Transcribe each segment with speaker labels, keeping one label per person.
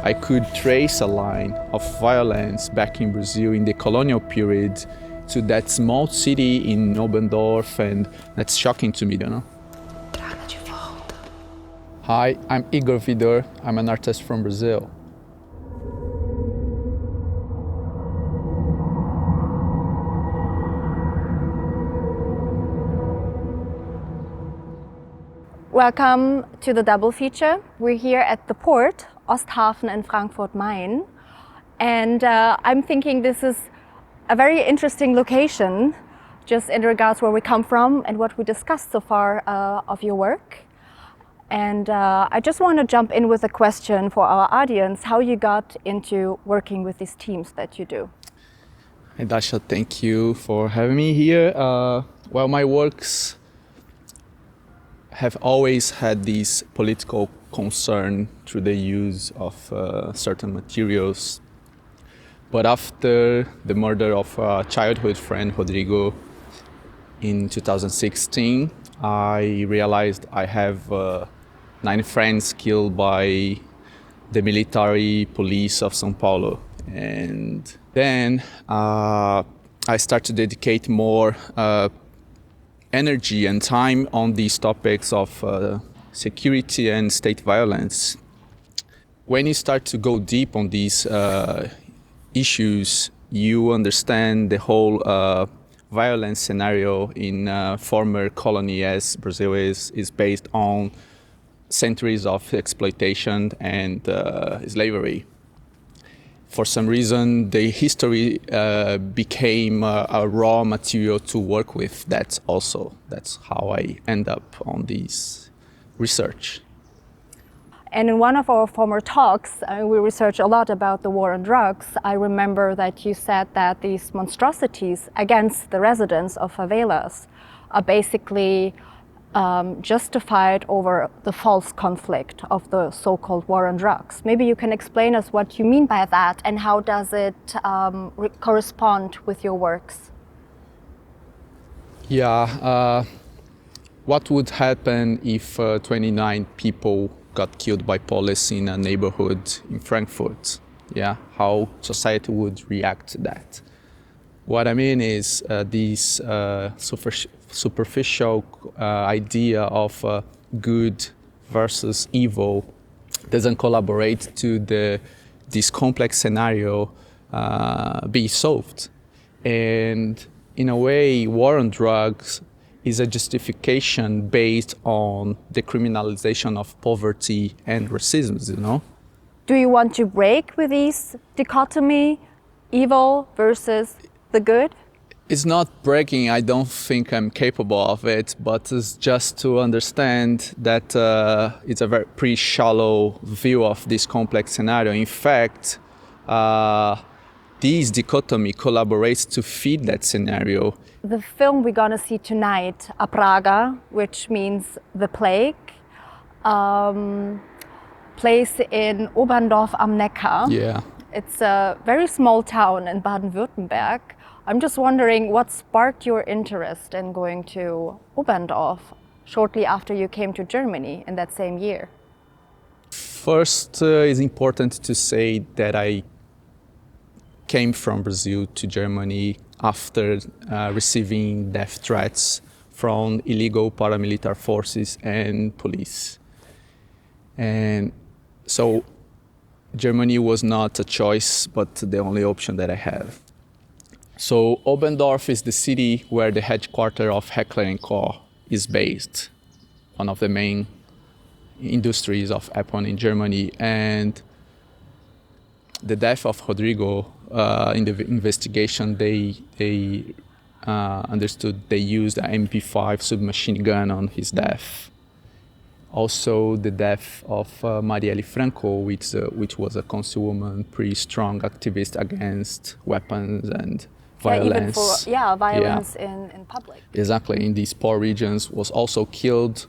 Speaker 1: I could trace a line of violence back in Brazil in the colonial period to that small city in Oberndorf, and that's shocking to me, you know? Hi, I'm Igor Vidor. I'm an artist from Brazil.
Speaker 2: Welcome to the double feature. We're here at the port, Osthafen in Frankfurt-Main. And I'm thinking this is a very interesting location, just in regards where we come from and what we discussed so far of your work. And I just want to jump in with a question for our audience, how you got into working with these teams that you do.
Speaker 1: Hey Dasha, thank you for having me here. Well, my works have always had this political concern through the use of certain materials. But after the murder of a childhood friend, Rodrigo, in 2016, I realized I have 9 friends killed by the military police of São Paulo. And then I started to dedicate more energy and time on these topics of security and state violence. When you start to go deep on these issues, you understand the whole violence scenario in former colony, as Brazil is based on centuries of exploitation and slavery. For some reason, the history became a raw material to work with. That's how I end up on this research.
Speaker 2: And in one of our former talks, we researched a lot about the war on drugs. I remember that you said that these monstrosities against the residents of favelas are basically justified over the false conflict of the so-called war on drugs. Maybe you can explain us what you mean by that and how does it correspond with your works?
Speaker 1: Yeah, what would happen if 29 people got killed by police in a neighborhood in Frankfurt? Yeah, how society would react to that? What I mean is this superficial idea of good versus evil doesn't collaborate to this complex scenario be solved. And in a way, war on drugs is a justification based on the criminalization of poverty and racism, you know?
Speaker 2: Do you want to break with this dichotomy, evil versus the good?
Speaker 1: It's not breaking, I don't think I'm capable of it, but it's just to understand that it's a very pretty shallow view of this complex scenario. In fact, this dichotomy collaborates to feed that scenario.
Speaker 2: The film we're gonna see tonight, A Praga, which means the plague, plays in Oberndorf am Neckar.
Speaker 1: Yeah.
Speaker 2: It's a very small town in Baden-Württemberg. I'm just wondering what sparked your interest in going to Oberndorf shortly after you came to Germany in that same year?
Speaker 1: First, it's important to say that I came from Brazil to Germany after receiving death threats from illegal paramilitary forces and police. And so Germany was not a choice, but the only option that I have. So Oberndorf is the city where the headquarters of Heckler Koch is based, one of the main industries of Apple in Germany. And the death of Rodrigo, in the investigation, they understood they used an MP5 submachine gun on his death. Also, the death of Marielle Franco, which was a councilwoman, pretty strong activist against weapons and violence.
Speaker 2: Violence in public.
Speaker 1: Exactly, in these poor regions, was also killed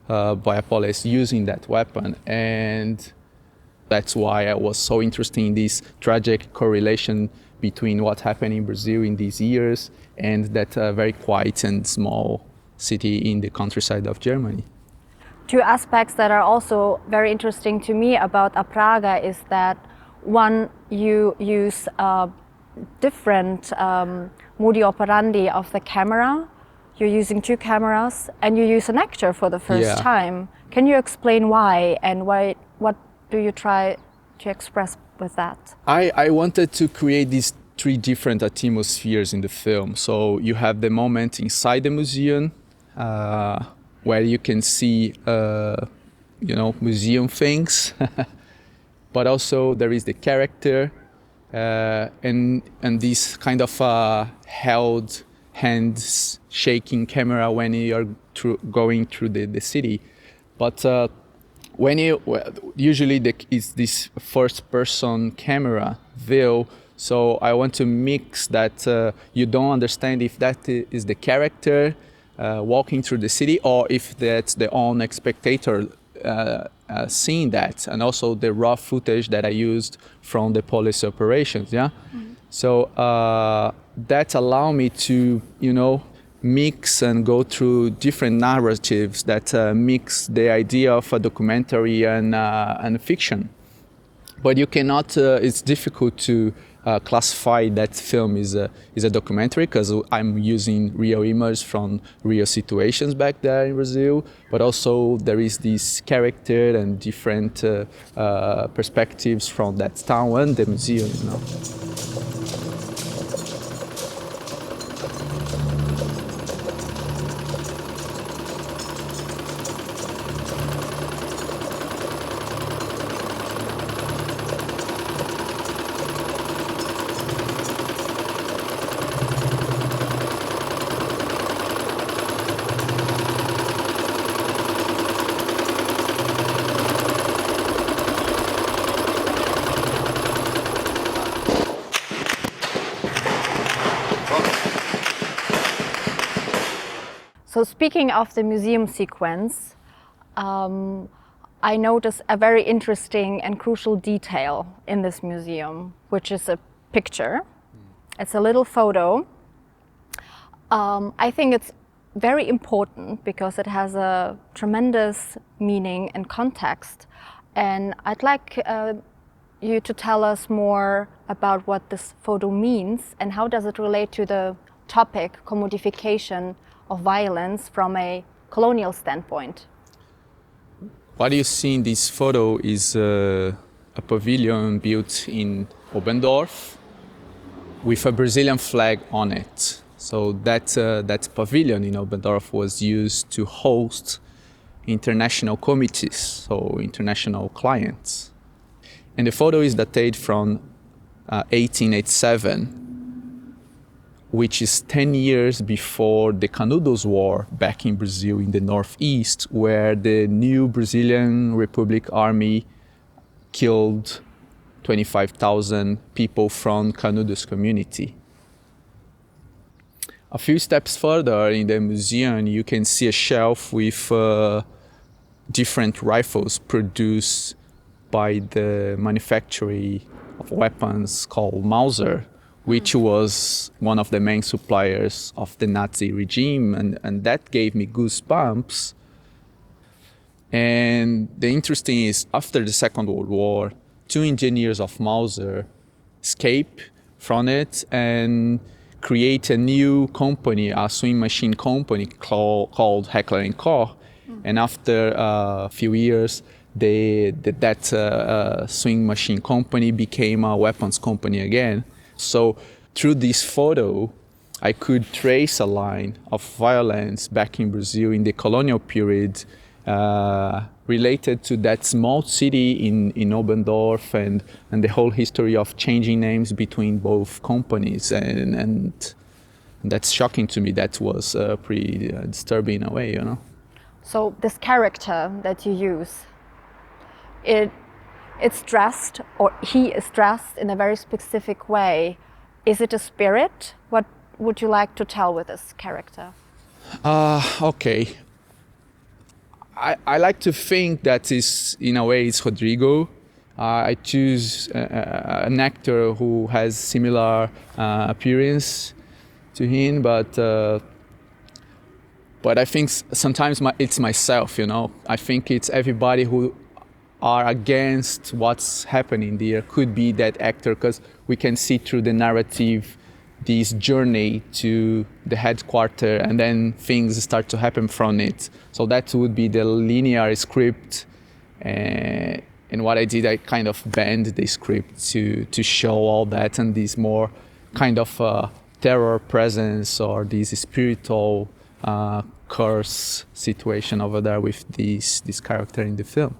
Speaker 1: by a police using that weapon. And that's why I was so interested in this tragic correlation between what happened in Brazil in these years and that very quiet and small city in the countryside of Germany.
Speaker 2: Two aspects that are also very interesting to me about A Praga is that one, you use different modi operandi of the camera. You're using two cameras and you use an actor for the first time. Can you explain why and what do you try to express with that?
Speaker 1: I wanted to create these three different atmospheres in the film. So you have the moment inside the museum, where you can see, museum things, but also there is the character and this kind of held hands shaking camera when you are going through the city. But when you usually it's this first person camera view. So I want to mix that you don't understand if that is the character walking through the city or if that's the own spectator seeing that, and also the raw footage that I used from the police operations. So that allowed me to mix and go through different narratives that mix the idea of a documentary and fiction. But you cannot, it's difficult to classify that film is a documentary because I'm using real images from real situations back there in Brazil, but also there is this character and different perspectives from that town and the museum.
Speaker 2: So speaking of the museum sequence, I noticed a very interesting and crucial detail in this museum, which is a picture. It's a little photo. I think it's very important because it has a tremendous meaning and context. And I'd like you to tell us more about what this photo means and how does it relate to the topic commodification of violence from a colonial standpoint.
Speaker 1: What you see in this photo is a pavilion built in Oberndorf with a Brazilian flag on it. So that pavilion in Oberndorf was used to host international committees, so international clients. And the photo is dated from 1887, which is 10 years before the Canudos War back in Brazil in the northeast, where the new Brazilian Republic Army killed 25,000 people from Canudos community. A few steps further in the museum, you can see a shelf with different rifles produced by the manufacturer of weapons called Mauser, which was one of the main suppliers of the Nazi regime, and that gave me goosebumps. And the interesting is, after the Second World War, 2 engineers of Mauser escaped from it and create a new company, a sewing machine company called Heckler Koch. And after a few years, that sewing machine company became a weapons company again. So through this photo, I could trace a line of violence back in Brazil in the colonial period related to that small city in Oberndorf and the whole history of changing names between both companies. And that's shocking to me. That was pretty disturbing in a way,
Speaker 2: So this character that you use, it's dressed, or he is dressed in a very specific way. Is it a spirit? What would you like to tell with this character?
Speaker 1: Okay. I like to think that in a way it's Rodrigo. I choose an actor who has similar appearance to him, but But I think sometimes it's myself, you know. I think it's everybody who are against what's happening there could be that actor, because we can see through the narrative this journey to the headquarters, and then things start to happen from it. So that would be the linear script. And what I did, I kind of bend the script to show all that, and this more kind of terror presence, or this spiritual curse situation over there with this character in the film.